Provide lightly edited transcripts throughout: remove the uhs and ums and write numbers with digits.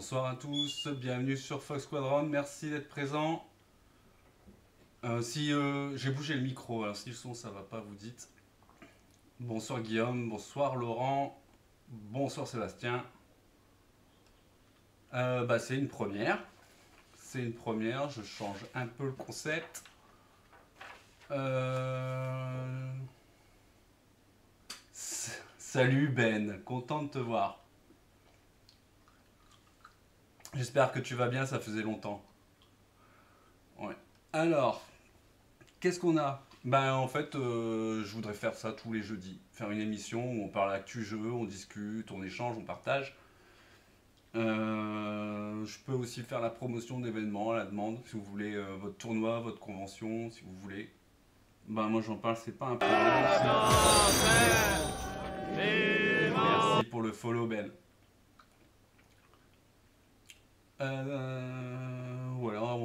Bonsoir à tous, bienvenue sur Fox Squadron, merci d'être présent. Si j'ai bougé le micro, alors si le son ça va pas, vous dites. Bonsoir Guillaume, bonsoir Laurent, bonsoir Sébastien. C'est une première. C'est une première, je change un peu le concept. Salut Ben, content de te voir. J'espère que tu vas bien, ça faisait longtemps. Ouais. Alors, qu'est-ce qu'on a? En fait, je voudrais faire ça tous les jeudis. Faire une émission où on parle actu jeu, on discute, on échange, on partage. Je peux aussi faire la promotion d'événements à la demande, si vous voulez votre tournoi, votre convention, si vous voulez. Moi j'en parle, c'est pas un problème. Merci pour le follow Ben. Voilà,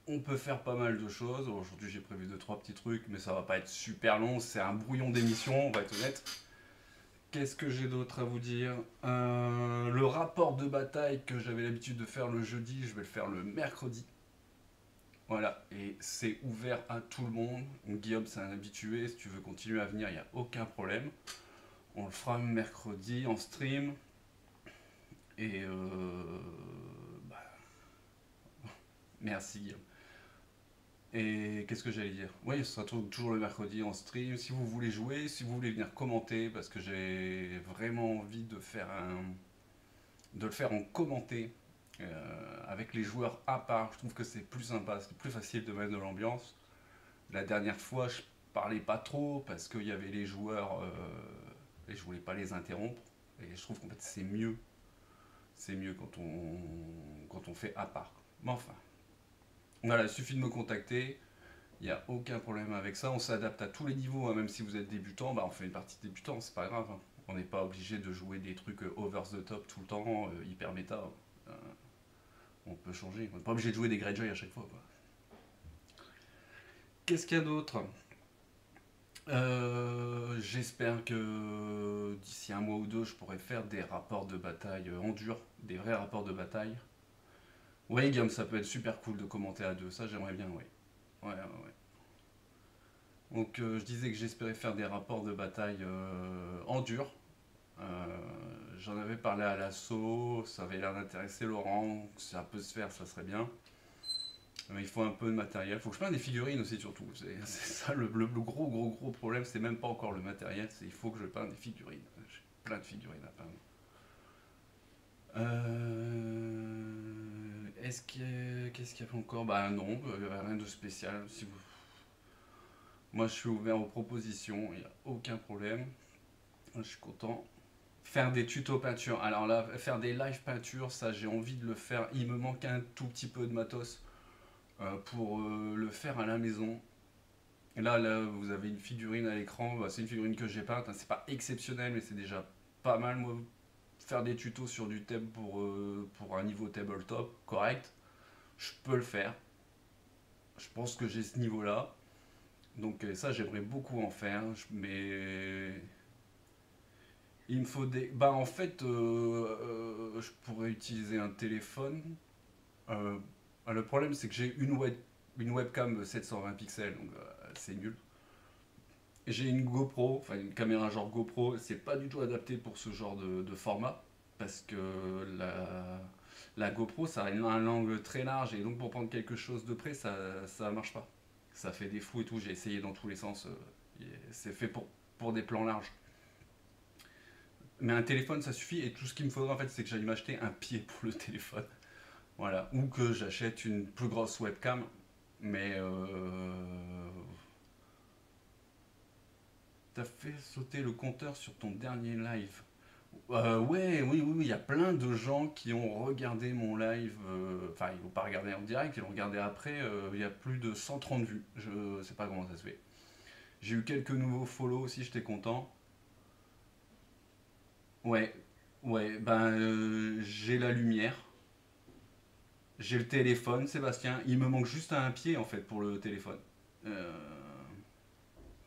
on peut faire pas mal de choses. Aujourd'hui j'ai prévu 2-3 petits trucs, mais ça va pas être super long. C'est un brouillon d'émission, on va être honnête. Qu'est-ce que j'ai d'autre à vous dire? Le rapport de bataille que j'avais l'habitude de faire le jeudi, je vais le faire le mercredi. Voilà, et c'est ouvert à tout le monde. Guillaume, c'est un habitué. Si tu veux continuer à venir, il n'y a aucun problème. On le fera mercredi en stream. Et merci Guillaume. Et qu'est-ce que j'allais dire? Oui, ce sera toujours le mercredi en stream. Si vous voulez jouer, si vous voulez venir commenter, parce que j'ai vraiment envie de le faire en commenté avec les joueurs à part. Je trouve que c'est plus sympa, c'est plus facile de mettre de l'ambiance. La dernière fois, je parlais pas trop parce qu'il y avait les joueurs et je voulais pas les interrompre. Et je trouve qu'en fait c'est mieux quand on fait à part. Mais enfin, voilà, il suffit de me contacter. Il n'y a aucun problème avec ça. On s'adapte à tous les niveaux, hein. Même si vous êtes débutant, on fait une partie de débutant, c'est pas grave, hein. On n'est pas obligé de jouer des trucs over the top tout le temps, hyper méta. Euh, on peut changer. On n'est pas obligé de jouer des Greyjoy à chaque fois, quoi. Qu'est-ce qu'il y a d'autre? J'espère que d'ici un mois ou deux, je pourrai faire des rapports de bataille en dur, des vrais rapports de bataille. Ouais, Guillaume, ça peut être super cool de commenter à deux, ça j'aimerais bien, ouais. Ouais, ouais, ouais. Donc je disais que j'espérais faire des rapports de bataille en dur. Euh, J'en avais parlé à l'assaut, ça avait l'air d'intéresser Laurent, si ça peut se faire, ça serait bien. Il faut un peu de matériel, il faut que je prenne des figurines aussi surtout. C'est ça le gros problème, c'est même pas encore le matériel, c'est il faut que je peins des figurines. J'ai plein de figurines à peindre. Qu'est-ce qu'il y a encore? Non, il n'y avait rien de spécial. Si vous... Moi je suis ouvert aux propositions, il n'y a aucun problème. Je suis content. Faire des tutos peinture. Alors là, faire des live peintures, ça j'ai envie de le faire. Il me manque un tout petit peu de matos pour le faire à la maison. Là, vous avez une figurine à l'écran. C'est une figurine que j'ai peinte, hein. C'est pas exceptionnel, mais c'est déjà pas mal. Moi, faire des tutos sur du thème pour un niveau tabletop correct, je peux le faire. Je pense que j'ai ce niveau-là. Donc ça, j'aimerais beaucoup en faire. Mais il me faut des... en fait, je pourrais utiliser un téléphone. Euh, le problème, c'est que j'ai une webcam 720 pixels, donc c'est nul. J'ai une GoPro, enfin une caméra genre GoPro, c'est pas du tout adapté pour ce genre de format, parce que la GoPro, ça a un angle très large, et donc pour prendre quelque chose de près, ça marche pas. Ça fait des flous et tout, j'ai essayé dans tous les sens, c'est fait pour des plans larges. Mais un téléphone, ça suffit, et tout ce qu'il me faudra en fait, c'est que j'aille m'acheter un pied pour le téléphone. Voilà, ou que j'achète une plus grosse webcam, mais t'as fait sauter le compteur sur ton dernier live. Ouais, oui, il y a plein de gens qui ont regardé mon live, enfin ils n'ont pas regardé en direct, ils l'ont regardé après, il y a plus de 130 vues, je sais pas comment ça se fait. J'ai eu quelques nouveaux follow aussi, j'étais content. Ouais, ouais, j'ai la lumière, j'ai le téléphone, Sébastien, il me manque juste un pied en fait pour le téléphone. Euh,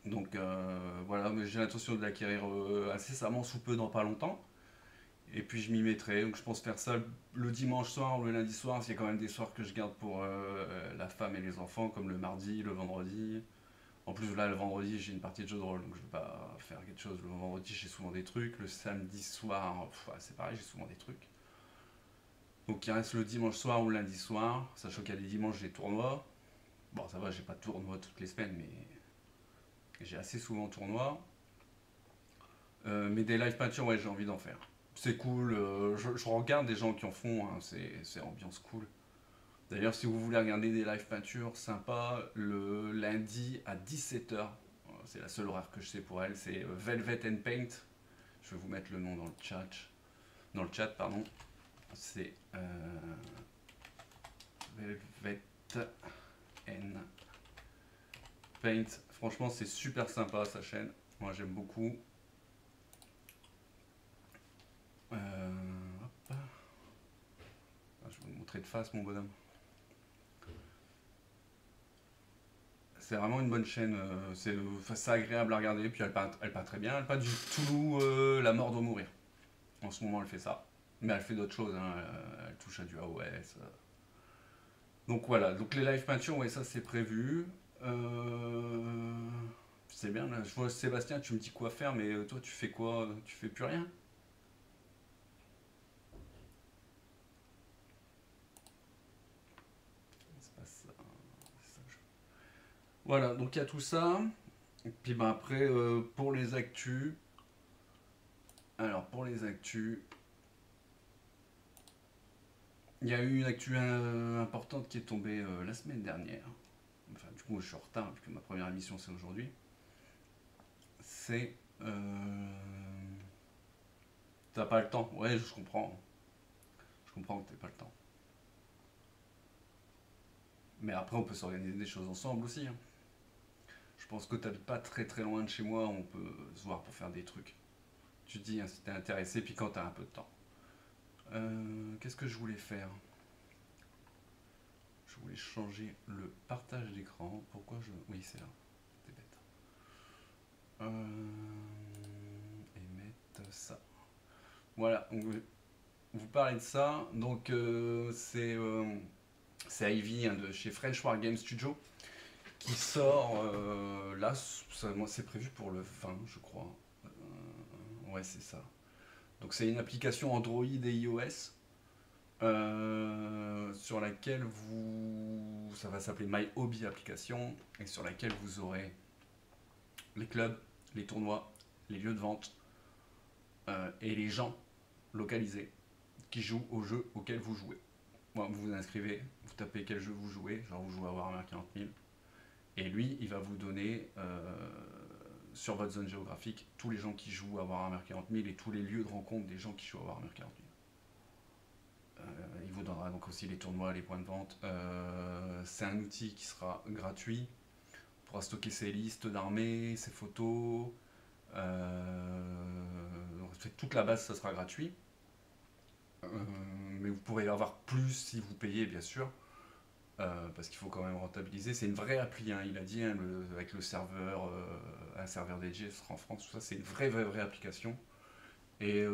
donc voilà, mais j'ai l'intention de l'acquérir incessamment sous peu dans pas longtemps. Et puis je m'y mettrai, donc je pense faire ça le dimanche soir ou le lundi soir, parce qu'il y a quand même des soirs que je garde pour la femme et les enfants, comme le mardi, le vendredi. En plus là, le vendredi, j'ai une partie de jeu de rôle, donc je vais pas faire quelque chose. Le vendredi, j'ai souvent des trucs. Le samedi soir, c'est pareil, j'ai souvent des trucs. Donc il reste le dimanche soir ou le lundi soir, sachant qu'il y a des dimanches, j'ai tournois. Bon, ça va, j'ai pas de tournoi toutes les semaines, mais j'ai assez souvent tournoi. Mais des live peintures, ouais, j'ai envie d'en faire. C'est cool, je regarde des gens qui en font, hein, c'est ambiance cool. D'ailleurs, si vous voulez regarder des live peintures sympas, le lundi à 17h, c'est la seule horaire que je sais pour elle, c'est Velvet and Paint. Je vais vous mettre le nom dans le chat. Dans le chat, pardon. C'est Velvet and Paint. Franchement, c'est super sympa sa chaîne. Moi, j'aime beaucoup. Hop. Ah, je vais vous montrer de face, mon bonhomme. C'est vraiment une bonne chaîne. C'est agréable à regarder. Puis elle peint très bien. Elle peint du Toulouse, La mort doit mourir. En ce moment, elle fait ça. Mais elle fait d'autres choses. Hein. Elle touche à du AOS. Donc voilà. Donc les live peintures, ouais, ça c'est prévu. C'est bien. Là. Je vois Sébastien, tu me dis quoi faire, mais toi, tu fais quoi? Tu fais plus rien? C'est pas ça. Voilà. Donc il y a tout ça. Et puis ben, après, pour les actus. Alors pour les actus. Il y a eu une actu importante qui est tombée la semaine dernière. Enfin, du coup, je suis en retard puisque ma première émission c'est aujourd'hui. C'est. T'as pas le temps? Ouais, je comprends. Je comprends que t'aies pas le temps. Mais après, on peut s'organiser des choses ensemble aussi. Hein. Je pense que t'habites pas très très loin de chez moi, on peut se voir pour faire des trucs. Tu te dis hein, si t'es intéressé, puis quand t'as un peu de temps. Qu'est-ce que je voulais faire? Je voulais changer le partage d'écran. Pourquoi je. Oui, c'est là. C'est bête. Et mettre ça. Voilà, vous parlez de ça. Donc, c'est Ivy hein, de chez French War Game Studio qui sort là. Moi, c'est prévu pour le 20, je crois. Ouais, c'est ça. Donc, c'est une application Android et iOS sur laquelle ça va s'appeler My Hobby Application et sur laquelle vous aurez les clubs, les tournois, les lieux de vente et les gens localisés qui jouent au jeu auquel vous jouez. Bon, vous vous inscrivez, vous tapez quel jeu vous jouez, genre vous jouez à Warhammer 40 000, et lui, il va vous donner sur votre zone géographique tous les gens qui jouent à Warhammer 40 000 et tous les lieux de rencontre des gens qui jouent à Warhammer 40 000. Il vous donnera donc aussi les tournois, les points de vente. C'est un outil qui sera gratuit. On pourra stocker ses listes d'armées, ses photos. Toute la base, ça sera gratuit. Mais vous pourrez avoir plus si vous payez, bien sûr. Parce qu'il faut quand même rentabiliser. C'est une vraie appli, hein, il a dit, hein, avec le serveur, un serveur dédié, ce sera en France, tout ça. C'est une vraie application. Et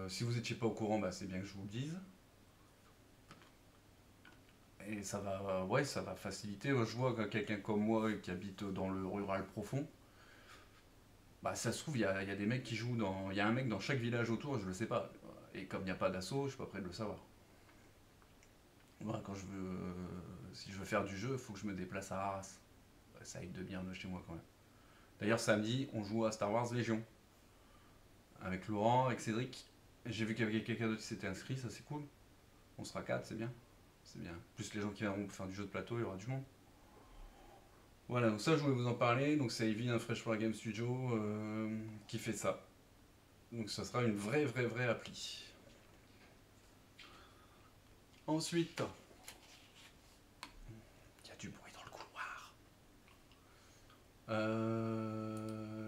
si vous n'étiez pas au courant, bah, c'est bien que je vous le dise. Et ça va faciliter. Je vois que quelqu'un comme moi qui habite dans le rural profond, bah ça se trouve, il y a des mecs qui jouent dans. Il y a un mec dans chaque village autour, je le sais pas. Et comme il n'y a pas d'assaut, je suis pas prêt de le savoir. Moi, si je veux faire du jeu, il faut que je me déplace à Arras. Ça aide de bien de chez moi quand même. D'ailleurs, samedi, on joue à Star Wars Légion. Avec Laurent, avec Cédric. J'ai vu qu'il y avait quelqu'un d'autre qui s'était inscrit, ça c'est cool. On sera 4, c'est bien. C'est bien. Plus les gens qui viendront pour faire du jeu de plateau, il y aura du monde. Voilà, donc ça je voulais vous en parler. Donc c'est Evie, un Freshwater Game Studio qui fait ça. Donc ça sera une vraie appli. Ensuite, il y a du bruit dans le couloir.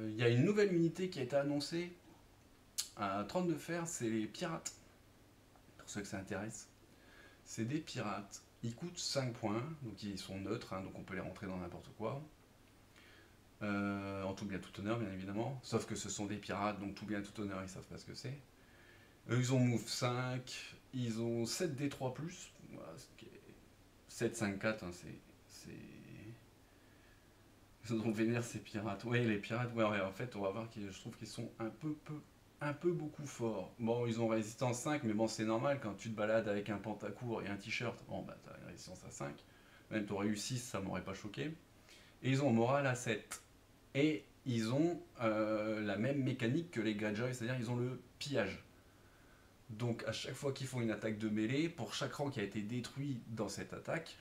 Il y a une nouvelle unité qui a été annoncée à 32 fer, c'est les pirates. Pour ceux que ça intéresse. C'est des pirates. Ils coûtent 5 points, donc ils sont neutres, hein, donc on peut les rentrer dans n'importe quoi. En tout bien tout honneur, bien évidemment. Sauf que ce sont des pirates, donc tout bien tout honneur, ils savent pas ce que c'est. Eux, ils ont Move 5, ils ont 7D3+, voilà, ce qui est 7-5-4, hein, ils ont vénère ces pirates. Ouais, les pirates, ouais, en fait, on va voir je trouve qu'ils sont un peu beaucoup forts. Bon, ils ont résistance 5, mais bon, c'est normal quand tu te balades avec un pantacourt et un t-shirt. Bon, bah, t'as une résistance à 5. Même t'aurais eu 6, ça m'aurait pas choqué. Et ils ont morale à 7. Et ils ont la même mécanique que les Greyjoy, c'est-à-dire ils ont le pillage. Donc à chaque fois qu'ils font une attaque de mêlée, pour chaque rang qui a été détruit dans cette attaque,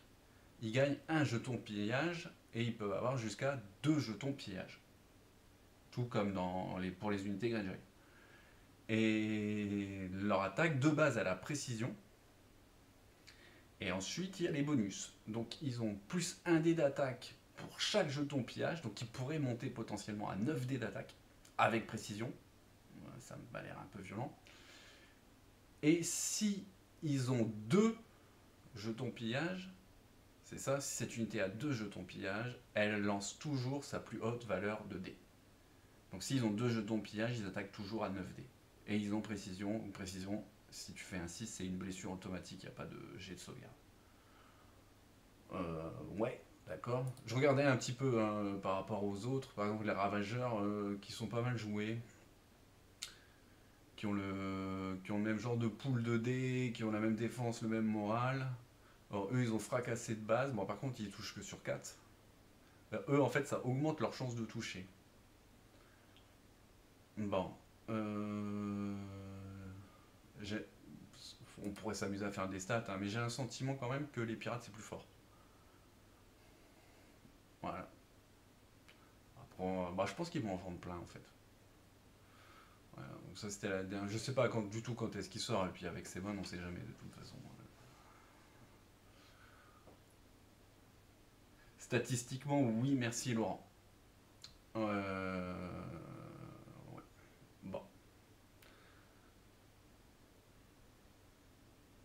ils gagnent un jeton pillage et ils peuvent avoir jusqu'à 2 jetons pillage. Tout comme pour les unités Greyjoy. Et leur attaque de base à la précision. Et ensuite il y a les bonus. Donc ils ont plus 1 dé d'attaque pour chaque jeton pillage, donc ils pourraient monter potentiellement à 9 dés d'attaque avec précision. Ça m'a l'air un peu violent. Et si ils ont 2 jetons pillage, c'est ça, si cette unité a 2 jetons pillage, elle lance toujours sa plus haute valeur de dés. Donc s'ils ont 2 jetons pillage, ils attaquent toujours à 9 dés. Et ils ont précision, ou précision, si tu fais un 6, c'est une blessure automatique, il n'y a pas de jet de sauvegarde. Ouais, d'accord. Je regardais un petit peu hein, par rapport aux autres, par exemple les ravageurs qui sont pas mal joués, qui ont le même genre de pool de dés, qui ont la même défense, le même moral. Alors eux ils ont fracassé de base, bon par contre ils touchent que sur 4. Eux en fait ça augmente leur chance de toucher. Bon. On pourrait s'amuser à faire des stats, hein, mais j'ai un sentiment quand même que les pirates c'est plus fort. Voilà. Après, bah, je pense qu'ils vont en vendre plein en fait. Voilà, donc ça c'était la dernière. Je sais pas du tout quand est-ce qu'il sort, et puis avec ses bonnes on sait jamais de toute façon. Statistiquement, oui, merci Laurent. Ouais. Bon.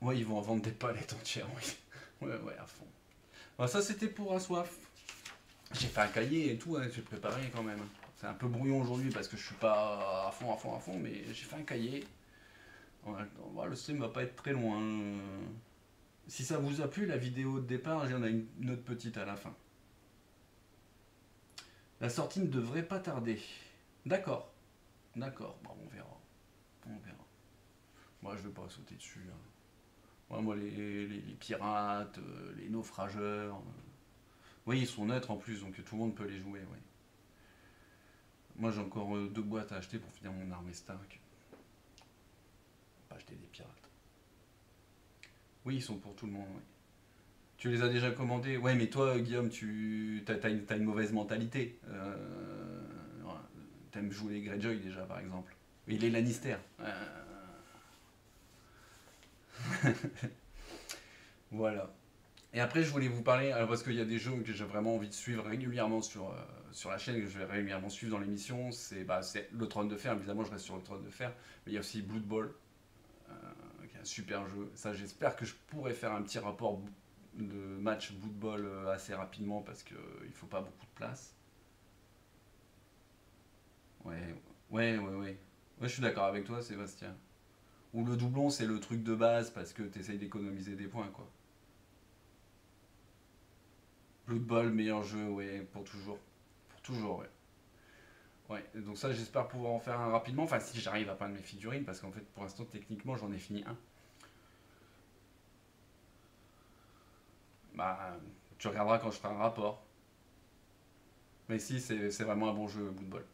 Ouais, ils vont en vendre des palettes entières, oui. Ouais, ouais, à fond. Bon, ça, c'était pour Assoif. J'ai fait un cahier et tout, hein, j'ai préparé quand même. C'est un peu brouillon aujourd'hui parce que je suis pas à fond, mais j'ai fait un cahier. Ouais, le stream va pas être très loin. Si ça vous a plu, la vidéo de départ, j'en ai une autre petite à la fin. La sortie ne devrait pas tarder. D'accord. D'accord. Bon, on verra. On verra. Moi, je vais pas sauter dessus. Hein. Ouais, moi, les pirates, les naufrageurs. Oui, ils sont neutres en plus, donc tout le monde peut les jouer. Ouais. Moi, j'ai encore 2 boîtes à acheter pour finir mon armée Stark. Pas acheter des pirates. Oui, ils sont pour tout le monde. Ouais. Tu les as déjà commandés? Ouais, mais toi, Guillaume, tu as une mauvaise mentalité. Voilà. T'aimes jouer les Greyjoy déjà, par exemple. Et les Lannister. Voilà. Et après, je voulais vous parler, parce qu'il y a des jeux que j'ai vraiment envie de suivre régulièrement sur la chaîne, que je vais régulièrement suivre dans l'émission. C'est le Trône de Fer, évidemment, je reste sur le Trône de Fer. Mais il y a aussi Blood Bowl, qui est un super jeu. Ça, j'espère que je pourrai faire un petit rapport de match Blood Bowl assez rapidement, parce qu'il ne faut pas beaucoup de place. Ouais, ouais, ouais, ouais. Ouais, je suis d'accord avec toi, Sébastien. Ou le doublon, c'est le truc de base, parce que tu essayes d'économiser des points, quoi. Blood Bowl, meilleur jeu, ouais, pour toujours. Pour toujours, ouais. Ouais, donc ça, j'espère pouvoir en faire un rapidement. Enfin, si j'arrive à peindre mes figurines, parce qu'en fait, pour l'instant, techniquement, j'en ai fini un. Bah, tu regarderas quand je ferai un rapport. Mais si, c'est vraiment un bon jeu, Blood Bowl.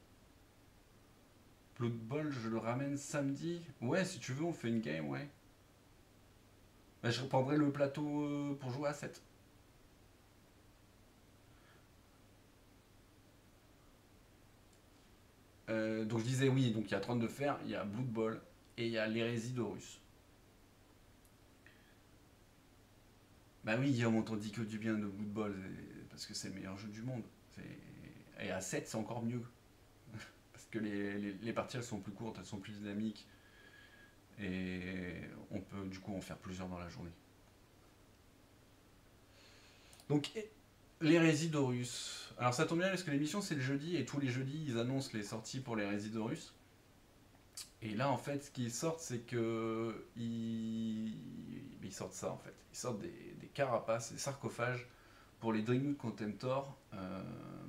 Blood Bowl, je le ramène samedi. Ouais, si tu veux, on fait une game, ouais. Bah, je reprendrai le plateau pour jouer à 7. Donc je disais oui, donc il y a Trône de Fer, il y a Blood Bowl et il y a l'hérésie d'Horus. Bah oui, Guillaume, on t'en dit que du bien de Blood Bowl, parce que c'est le meilleur jeu du monde. Et à 7, c'est encore mieux. Parce que les parties, elles sont plus courtes, elles sont plus dynamiques. Et on peut du coup en faire plusieurs dans la journée. Donc, l'hérésie d'Horus. Alors ça tombe bien parce que l'émission c'est le jeudi et tous les jeudis ils annoncent les sorties pour l'hérésie d'Horus. Et là, en fait, ce qu'ils sortent, c'est que ils sortent ça, en fait. Ils sortent des carapaces, des sarcophages pour les Dreadnought Contemptor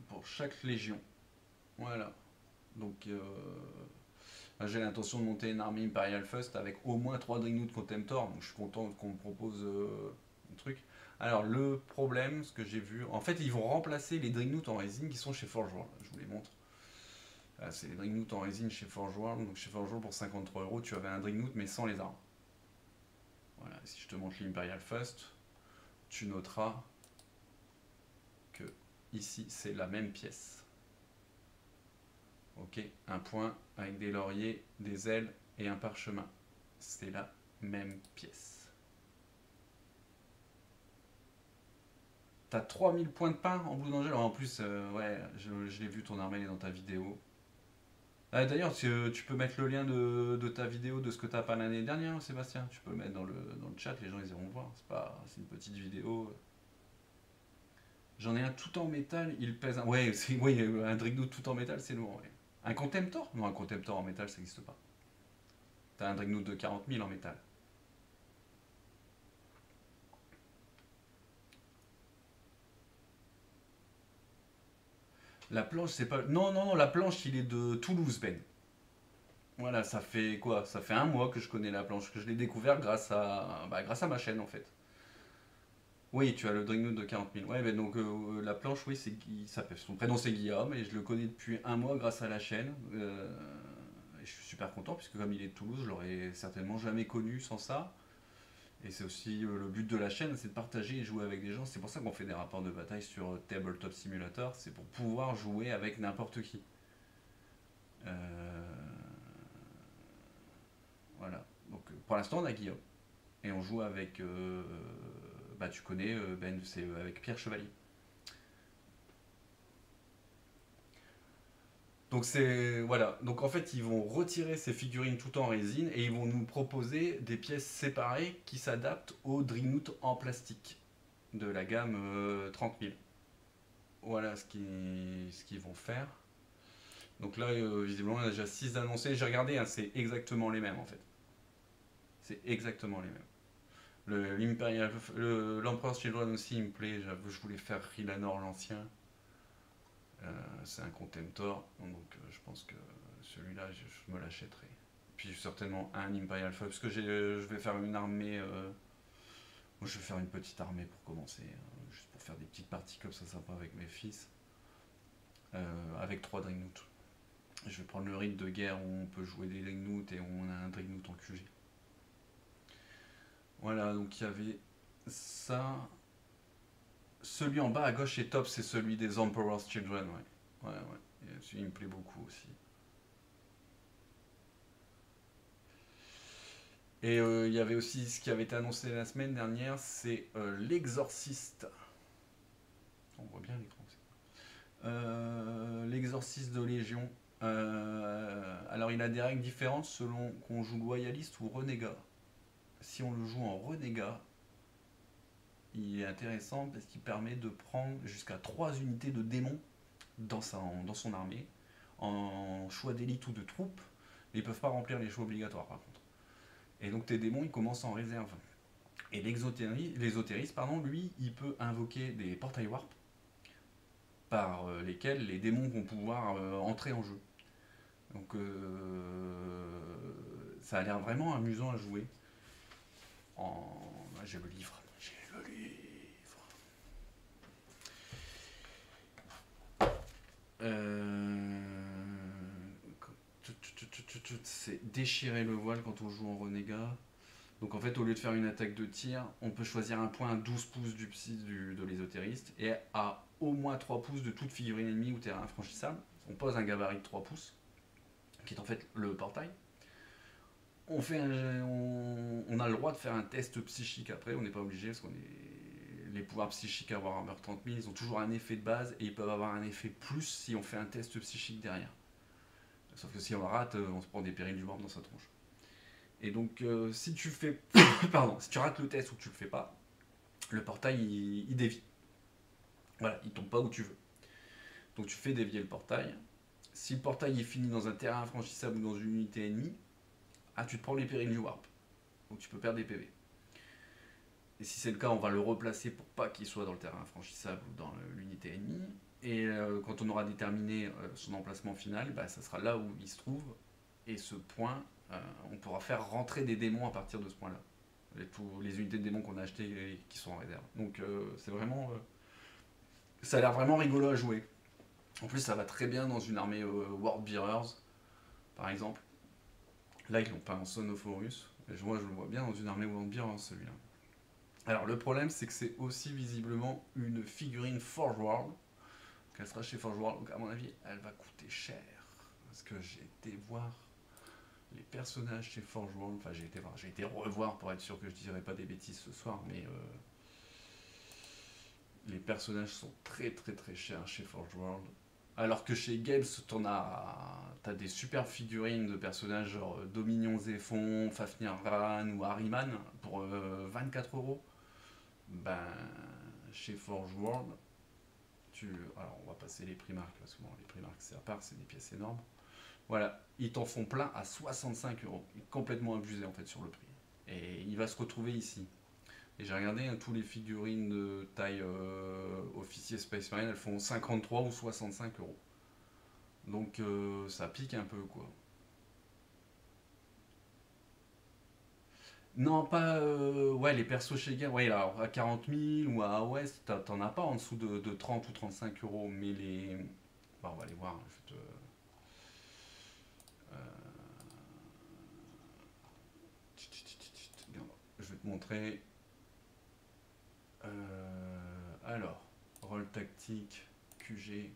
pour chaque légion. Voilà. Donc, j'ai l'intention de monter une armée Imperial Fust avec au moins 3 Dreadnought Contemptor. Donc, je suis content qu'on me propose un truc. Alors, le problème, ce que j'ai vu, en fait, ils vont remplacer les Dreadnought en résine qui sont chez Forge World. Je vous les montre. Là, c'est les Dreadnought en résine chez Forge World. Donc, chez Forge World, pour 53 €, tu avais un Dreadnought mais sans les armes. Voilà. Si je te montre l'Imperial Fust, tu noteras que ici, c'est la même pièce. Ok, un point avec des lauriers, des ailes et un parchemin. C'est la même pièce. T'as 3000 points de pain en Blue Angel. En plus, ouais, je l'ai vu ton armée dans ta vidéo. Ah, d'ailleurs, tu peux mettre le lien de ta vidéo de ce que t'as pas l'année dernière, Sébastien. Tu peux le mettre dans le chat, les gens ils iront voir. C'est une petite vidéo. J'en ai un tout en métal, il pèse un. Ouais, ouais, un Dreadnought tout en métal, c'est lourd. Ouais. Un Contemptor? Non, un Contemptor en métal, ça n'existe pas. T'as un Dreadnought de 40 000 en métal. La planche, c'est pas. Non, non, non, la planche, il est de Toulouse, Ben. Voilà, ça fait quoi? Ça fait un mois que je connais la planche, que je l'ai découvert grâce à ma chaîne, en fait. Oui, tu as le Dreadnought de 40 000. Ouais, ben donc la planche, oui, son prénom c'est Guillaume, et je le connais depuis un mois grâce à la chaîne. Et je suis super content, puisque comme il est de Toulouse, je l'aurais certainement jamais connu sans ça. Et c'est aussi le but de la chaîne, c'est de partager et jouer avec des gens. C'est pour ça qu'on fait des rapports de bataille sur Tabletop Simulator, c'est pour pouvoir jouer avec n'importe qui. Euh, voilà. Donc pour l'instant, on a Guillaume. Et on joue avec. Bah, tu connais, Ben, c'est avec Pierre Chevalier. Donc c'est. Voilà. Donc en fait, ils vont retirer ces figurines tout en résine et ils vont nous proposer des pièces séparées qui s'adaptent aux Dreadnought en plastique de la gamme 30 000. Voilà ce qu'ils vont faire. Donc là, visiblement, on a déjà 6 annoncés. J'ai regardé, hein, c'est exactement les mêmes en fait. C'est exactement les mêmes. L'Emperor's Children aussi, il me plaît. Je voulais faire Rilanor l'ancien. C'est un Contemptor, donc je pense que celui-là, je me l'achèterai. Puis certainement un Imperial Fox, parce que je vais faire une armée. Moi, je vais faire une petite armée pour commencer, juste pour faire des petites parties comme ça sympa avec mes fils, avec 3 Dreadnought. Je vais prendre le rite de guerre où on peut jouer des Dreadnought et on a un Dreadnought en QG. Voilà, donc il y avait ça. Celui en bas à gauche est top, c'est celui des Emperor's Children, ouais. Ouais, ouais. Et celui, il me plaît beaucoup aussi. Et il y avait aussi ce qui avait été annoncé la semaine dernière, c'est l'exorciste. On voit bien l'écran. L'exorciste de Légion. Alors il a des règles différentes selon qu'on joue loyaliste ou renégat. Si on le joue en renégat, il est intéressant parce qu'il permet de prendre jusqu'à 3 unités de démons dans son armée, en choix d'élite ou de troupe, mais ils ne peuvent pas remplir les choix obligatoires par contre. Et donc tes démons, ils commencent en réserve. Et l'exotériste, pardon, lui, il peut invoquer des portails warp par lesquels les démons vont pouvoir entrer en jeu. Donc ça a l'air vraiment amusant à jouer. J'ai le livre. J'ai le livre. C'est déchirer le voile quand on joue en renégat. Donc en fait, au lieu de faire une attaque de tir, on peut choisir un point à 12 pouces du psy de l'ésotériste et à au moins 3 pouces de toute figurine ennemie ou terrain infranchissable. On pose un gabarit de 3 pouces, qui est en fait le portail. On a le droit de faire un test psychique après, on n'est pas obligé parce qu'on est. Les pouvoirs psychiques à Warhammer 30 000, ils ont toujours un effet de base et ils peuvent avoir un effet plus si on fait un test psychique derrière. Sauf que si on rate, on se prend des périls du warp dans sa tronche. Et donc, si tu fais. Pardon, si tu rates le test ou que tu le fais pas, le portail il dévie. Voilà, il tombe pas où tu veux. Donc tu fais dévier le portail. Si le portail est fini dans un terrain infranchissable ou dans une unité ennemie, ah tu te prends les périls du warp, donc tu peux perdre des PV. Et si c'est le cas, on va le replacer pour pas qu'il soit dans le terrain infranchissable ou dans l'unité ennemie. Et quand on aura déterminé son emplacement final, bah, ça sera là où il se trouve. Et ce point, on pourra faire rentrer des démons à partir de ce point-là. Tous les unités de démons qu'on a achetées et qui sont en réserve. Donc c'est vraiment... ça a l'air vraiment rigolo à jouer. En plus, ça va très bien dans une armée World Bearers, par exemple. Là, ils l'ont pas en Son of Horus. Moi, je le vois bien dans une armée World Bearers, celui-là. Alors, le problème, c'est que c'est aussi visiblement une figurine Forge World. Elle sera chez Forge World, donc à mon avis, elle va coûter cher. Parce que j'ai été voir les personnages chez Forge World. Enfin, j'ai été revoir pour être sûr que je dirais pas des bêtises ce soir, mais les personnages sont très très très chers chez Forge World. Alors que chez Games, t'as des super figurines de personnages genre Dominion Zéphon, Fafnir Ran ou Harriman pour 24€. Ben, chez Forge World, alors on va passer les prix marques, parce que bon, les prix marques c'est à part, c'est des pièces énormes. Voilà, ils t'en font plein à 65€. Il est complètement abusé en fait sur le prix. Et il va se retrouver ici. Et j'ai regardé, hein, tous les figurines de taille officier Space Marine, elles font 53 ou 65€. Donc ça pique un peu quoi. Non, pas. Ouais, les persos chez Game, ouais, alors à 40 000 ou à West, t'en as pas en dessous de 30 ou 35€. Mais les. Bah, on va aller voir. Euh, je vais te montrer. Alors, rôle tactique, QG.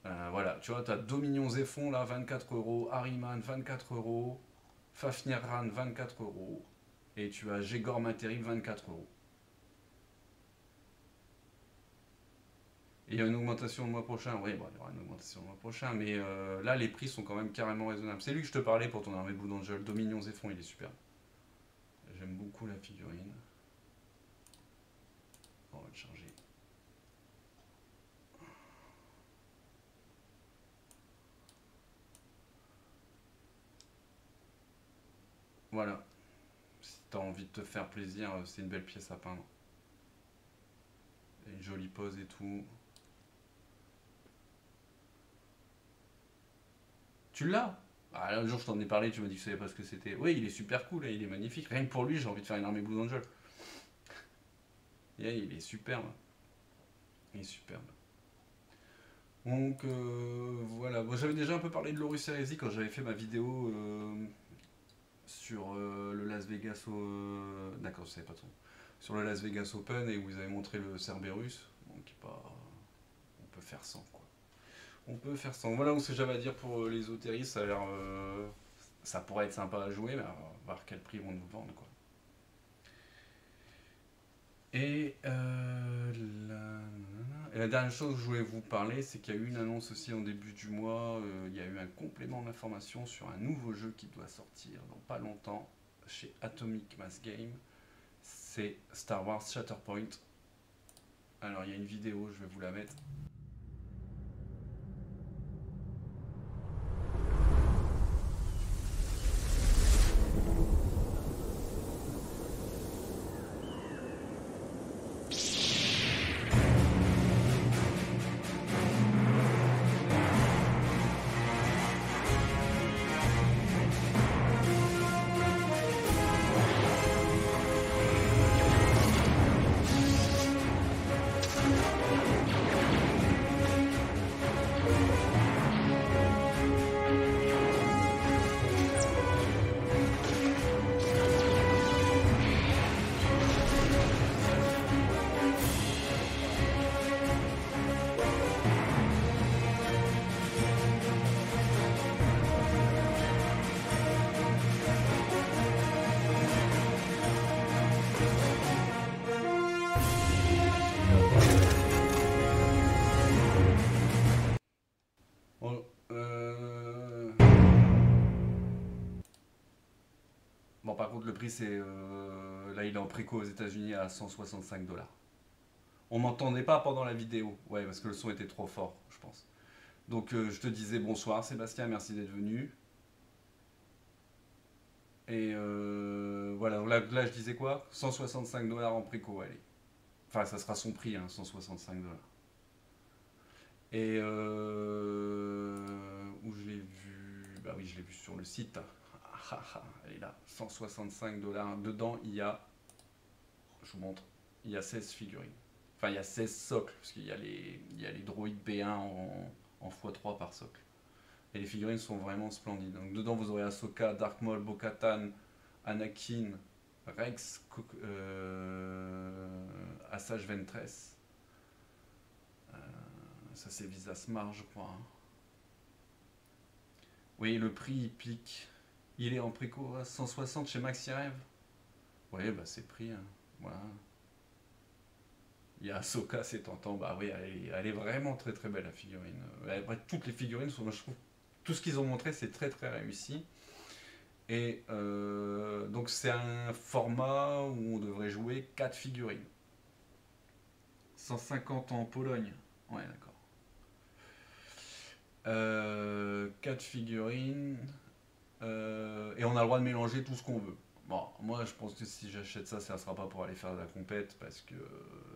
Voilà, tu vois, t'as Dominion Zéphon là, 24€, Harriman, 24€, Fafnir Ran, 24€, et tu as Gégor Matériel, 24€. Et il y a une augmentation le mois prochain, oui, bon, il y aura une augmentation le mois prochain, mais là, les prix sont quand même carrément raisonnables. C'est lui que je te parlais pour ton armée Blue Angel, Dominion Zéphon, il est super. J'aime beaucoup la figurine. On va le charger. Voilà. Si t'as envie de te faire plaisir, c'est une belle pièce à peindre. Une jolie pose et tout. Tu l'as? Ah, l'autre jour je t'en ai parlé, tu m'as dit que tu savais pas ce que c'était. Oui, il est super cool, il est magnifique. Rien que pour lui, j'ai envie de faire une armée Blue Angel. Yeah, il est superbe. Il est superbe. Donc voilà, bon, j'avais déjà un peu parlé de l'Horus Heresy quand j'avais fait ma vidéo sur le Las Vegas d'accord, je savais pas trop. Sur le Las Vegas Open et où vous avez montré le Cerberus. Donc pas... on peut faire sans quoi. On peut faire sans. Voilà ce que j'avais à dire pour les Oteris, ça a l'air. Ça pourrait être sympa à jouer, mais on va voir quel prix vont nous vendre quoi. Et, la dernière chose que je voulais vous parler, c'est qu'il y a eu une annonce aussi en début du mois. Il y a eu un complément d'information sur un nouveau jeu qui doit sortir dans pas longtemps chez Atomic Mass Game. C'est Star Wars Shatterpoint. Alors il y a une vidéo, je vais vous la mettre. Bon, par contre, le prix, c'est. Là, il est en préco aux États-Unis à 165$. On m'entendait pas pendant la vidéo. Ouais, parce que le son était trop fort, je pense. Donc, je te disais bonsoir, Sébastien, merci d'être venu. Et voilà, là, je disais quoi? 165 $ en préco, allez. Enfin, ça sera son prix, hein, 165 $. Et où je l'ai vu? Bah oui, je l'ai vu sur le site. Elle est là, 165 $. Dedans, il y a, je vous montre, il y a 16 figurines. Enfin, il y a 16 socles, parce qu'il y a les droïdes B1 en x3 par socle. Et les figurines sont vraiment splendides. Donc dedans, vous aurez Ahsoka, Dark Maul, Bo-Katan, Anakin, Rex, Asajj Ventress. Ça, c'est Visa Smart, je crois, hein. Oui, le prix, il pique. Il est en préco à 160 chez Maxi Rêve. Oui, bah c'est pris, hein. Voilà. Il y a Ahsoka, c'est tentant. Bah oui, elle est vraiment très très belle, la figurine. Après, toutes les figurines sont, je trouve, tout ce qu'ils ont montré, c'est très très réussi. Et donc c'est un format où on devrait jouer 4 figurines. 150 en Pologne. Ouais, d'accord. 4 figurines. Et on a le droit de mélanger tout ce qu'on veut. Bon, moi je pense que si j'achète ça, ça sera pas pour aller faire de la compète parce que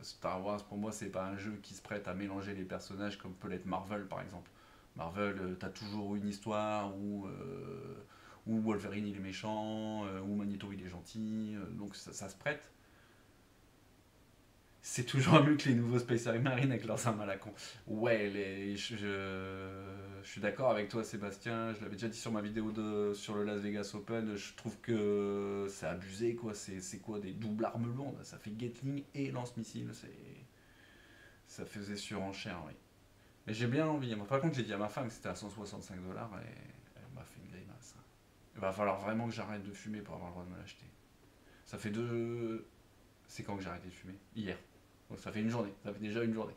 Star Wars pour moi c'est pas un jeu qui se prête à mélanger les personnages comme peut l'être Marvel par exemple. Marvel, t'as toujours une histoire où Wolverine il est méchant, où Magneto il est gentil, donc ça se prête. C'est toujours mieux que les nouveaux Space Marine avec leurs armes à la con. Ouais, je suis d'accord avec toi, Sébastien. Je l'avais déjà dit sur ma vidéo sur le Las Vegas Open. Je trouve que c'est abusé, quoi. C'est quoi des doubles armes lourdes? Ça fait Gatling et lance-missile. Ça faisait surenchère, oui. Mais j'ai bien envie. Par contre, j'ai dit à ma femme que c'était à 165 $ et elle m'a fait une grimace. Il va falloir vraiment que j'arrête de fumer pour avoir le droit de me l'acheter. Ça fait deux. C'est quand que j'ai arrêté de fumer? Hier. Donc ça fait une journée, ça fait déjà une journée.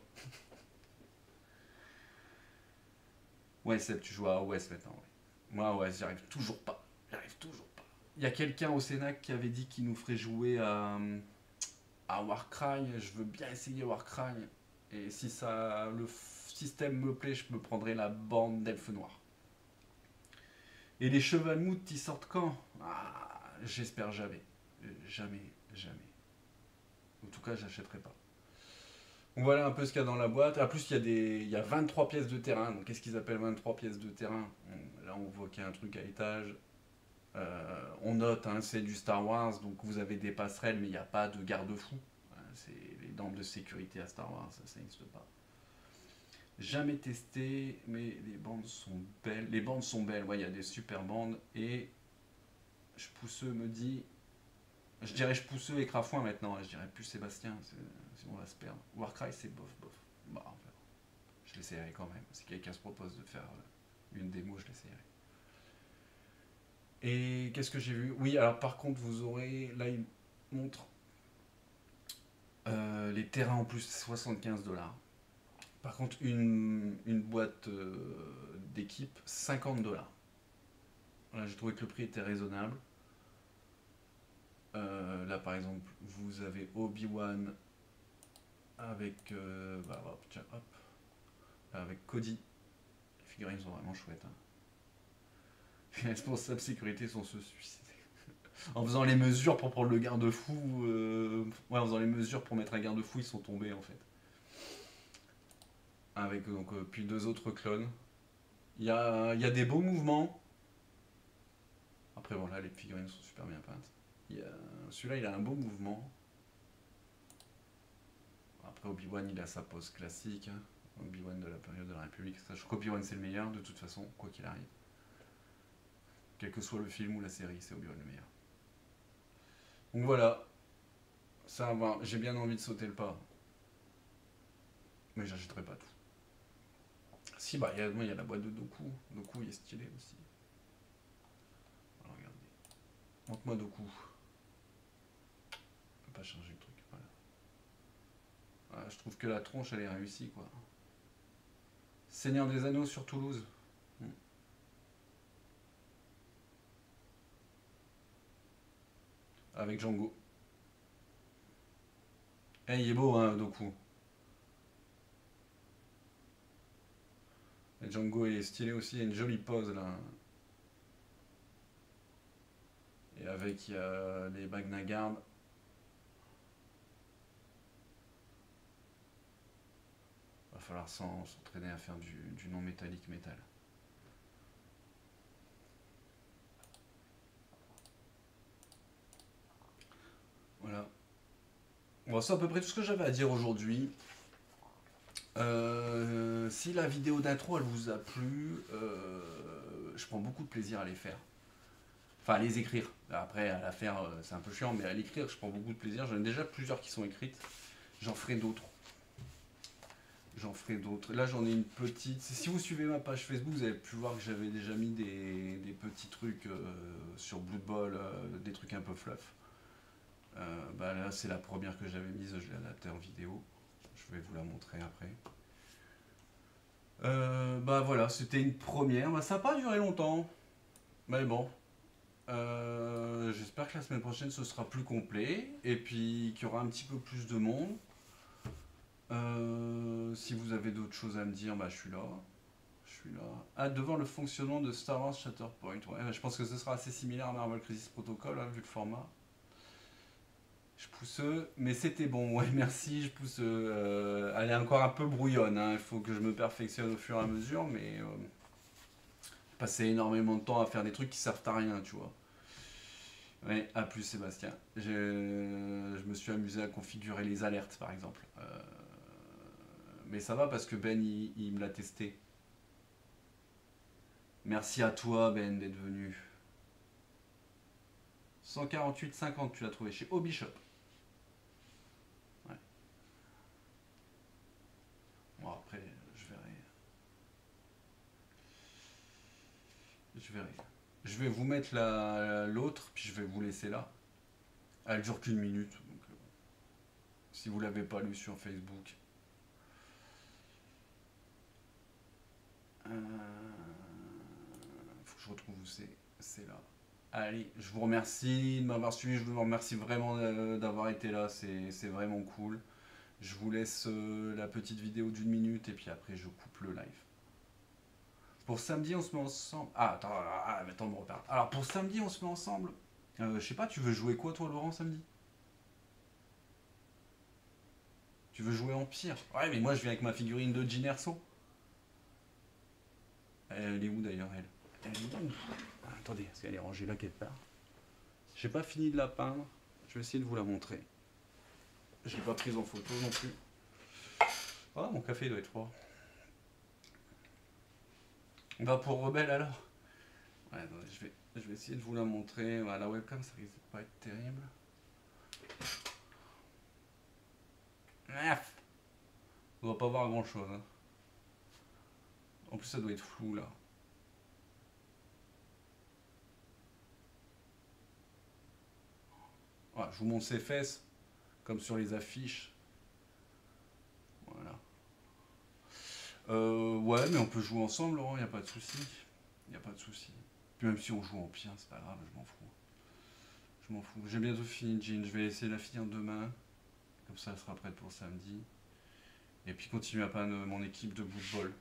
Ouais, Seb, tu joues à OS maintenant. Ouais. Moi, ouais, j'y arrive toujours pas. J'arrive toujours pas. Il y a quelqu'un au Sénat qui avait dit qu'il nous ferait jouer à Warcry. Je veux bien essayer Warcry. Et si le système me plaît, je me prendrai la bande d'elfes noirs. Et les chevalmoutes, ils sortent quand? Ah, j'espère jamais. Jamais, jamais. En tout cas, j'achèterai pas. Donc voilà un peu ce qu'il y a dans la boîte. En plus, il y a 23 pièces de terrain. Donc, qu'est-ce qu'ils appellent 23 pièces de terrain? Là, on voit qu'il y a un truc à étage. On note, hein, c'est du Star Wars, donc vous avez des passerelles, mais il n'y a pas de garde-fou. C'est les normes de sécurité à Star Wars, ça n'existe pas. Jamais testé, mais les bandes sont belles. Les bandes sont belles, ouais, il y a des super bandes. Et je pousseux me dit. Je dirais je pousseux et Crafouin maintenant, je dirais plus Sébastien, sinon on va se perdre. Warcry c'est bof bof. Bah, on verra. Je l'essayerai quand même. Si quelqu'un se propose de faire une démo, je l'essayerai. Et qu'est-ce que j'ai vu? Oui, alors par contre, vous aurez. Là, il montre les terrains en plus, 75 $. Par contre, une boîte d'équipe, 50 $. Là, j'ai trouvé que le prix était raisonnable. Là, par exemple, vous avez Obi-Wan avec. Bah, hop, tiens, hop. Avec Cody. Les figurines sont vraiment chouettes, hein. Les responsables sécurité sont se suicider. En faisant les mesures pour prendre le garde-fou. Ouais, en faisant les mesures pour mettre un garde-fou, ils sont tombés en fait. Avec donc, puis deux autres clones. Il y a des beaux mouvements. Après, bon, là, les figurines sont super bien peintes. Celui-là, il a un beau mouvement. Après, Obi-Wan, il a sa pose classique, hein. Obi-Wan de la période de la République. Je crois qu'Obi-Wan, c'est le meilleur, de toute façon, quoi qu'il arrive. Quel que soit le film ou la série, c'est Obi-Wan le meilleur. Donc voilà, ça va. J'ai bien envie de sauter le pas. Mais j'achèterai pas tout. Si, bah, il y a la boîte de Doku. Doku, il est stylé aussi. Alors, regardez. Montre-moi Doku. Je peux pas changer le truc. Voilà. Ah, je trouve que la tronche, elle est réussie, quoi. Seigneur des Anneaux sur Toulouse. Avec Django. Eh, il est beau, hein, Doku. Et Django, il est stylé aussi. Il y a une jolie pose, là. Et avec les Bagnagarde. Va falloir s'entraîner à faire du non métallique métal. Voilà. Bon, c'est à peu près tout ce que j'avais à dire aujourd'hui. Si la vidéo d'intro elle vous a plu, je prends beaucoup de plaisir à les faire. Enfin, à les écrire. Après, à la faire, c'est un peu chiant, mais à l'écrire, je prends beaucoup de plaisir. J'en ai déjà plusieurs qui sont écrites. J'en ferai d'autres. Là, j'en ai une petite. Si vous suivez ma page Facebook, vous avez pu voir que j'avais déjà mis des petits trucs sur Blood Bowl, des trucs un peu fluff. Là, c'est la première que j'avais mise. Je l'ai adaptée en vidéo. Je vais vous la montrer après. Voilà, c'était une première. Ça n'a pas duré longtemps. Mais bon. J'espère que la semaine prochaine ce sera plus complet. Et puis qu'il y aura un petit peu plus de monde. Si vous avez d'autres choses à me dire, je suis là. Ah, devant le fonctionnement de Star Wars Shatterpoint. Ouais, je pense que ce sera assez similaire à Marvel Crisis Protocol, vu le format. Je pousse, mais c'était bon, ouais, merci, je pousse. Elle est encore un peu brouillonne, il faut que je me perfectionne au fur et à mesure, mais passer énormément de temps à faire des trucs qui servent à rien, tu vois. Ouais, à plus Sébastien. Je me suis amusé à configurer les alertes, par exemple. Mais ça va parce que Ben, il me l'a testé. Merci à toi, Ben, d'être venu. 148,50, tu l'as trouvé chez Hobby Shop. Ouais. Bon, après, je verrai. Je vais vous mettre l'autre, puis je vais vous laisser là. Elle dure qu'une minute. Donc, si vous l'avez pas lu sur Facebook. Faut que je retrouve où c'est là. Allez, je vous remercie de m'avoir suivi. Je vous remercie vraiment d'avoir été là. C'est vraiment cool. Je vous laisse la petite vidéo d'1 minute et puis après je coupe le live. Pour samedi, on se met ensemble. Ah, attends, on me repart. Alors, pour samedi, on se met ensemble. Je sais pas, tu veux jouer quoi, toi, Laurent, samedi? Tu veux jouer Empire? Ouais, mais moi, je viens avec ma figurine de Jyn Erso. Elle est où, d'ailleurs, elle? Elle est où? Attendez, est-ce qu'elle est rangée là quelque part? J'ai pas fini de la peindre. Je vais essayer de vous la montrer. Je l'ai pas prise en photo non plus. Ah, mon café doit être froid. Pour Rebelle, alors? Ouais, attendez, je vais essayer de vous la montrer. À la webcam, ça risque de pas être terrible. On doit pas voir grand chose. Hein. En plus, ça doit être flou là. Voilà, je vous montre ses fesses, comme sur les affiches. Voilà. Ouais, mais on peut jouer ensemble, Laurent, y a pas de souci. Y a pas de souci. Puis même si on joue en pire, c'est pas grave, je m'en fous. Je m'en fous. J'ai bientôt fini Jyn, je vais essayer de la finir demain. Comme ça, elle sera prête pour samedi. Et puis continuer à peindre mon équipe de Blood Bowl.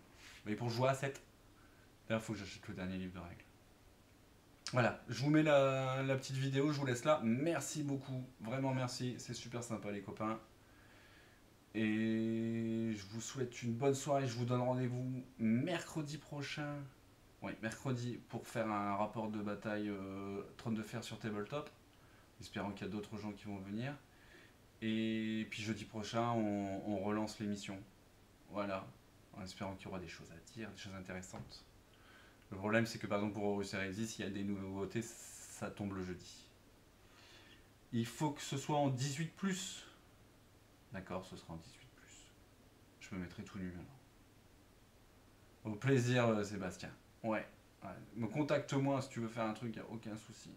Mais pour jouer à 7. D'ailleurs, il faut que j'achète le dernier livre de règles. Voilà, je vous mets la petite vidéo, je vous laisse là. Merci beaucoup, vraiment merci, c'est super sympa les copains. Et je vous souhaite une bonne soirée, je vous donne rendez-vous mercredi prochain. Oui, mercredi pour faire un rapport de bataille Trône de Fer sur Tabletop. Espérant qu'il y a d'autres gens qui vont venir. Et puis jeudi prochain, on relance l'émission. Voilà, en espérant qu'il y aura des choses à dire, des choses intéressantes. Le problème, c'est que par exemple pour Horus Heresy, s'il y a des nouveautés, ça tombe le jeudi. Il faut que ce soit en 18+. D'accord, ce sera en 18+. Je me mettrai tout nu alors. Au plaisir, Sébastien. Ouais. Me contacte-moi si tu veux faire un truc, il n'y a aucun souci.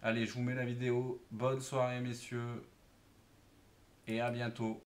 Allez, je vous mets la vidéo. Bonne soirée, messieurs. Et à bientôt.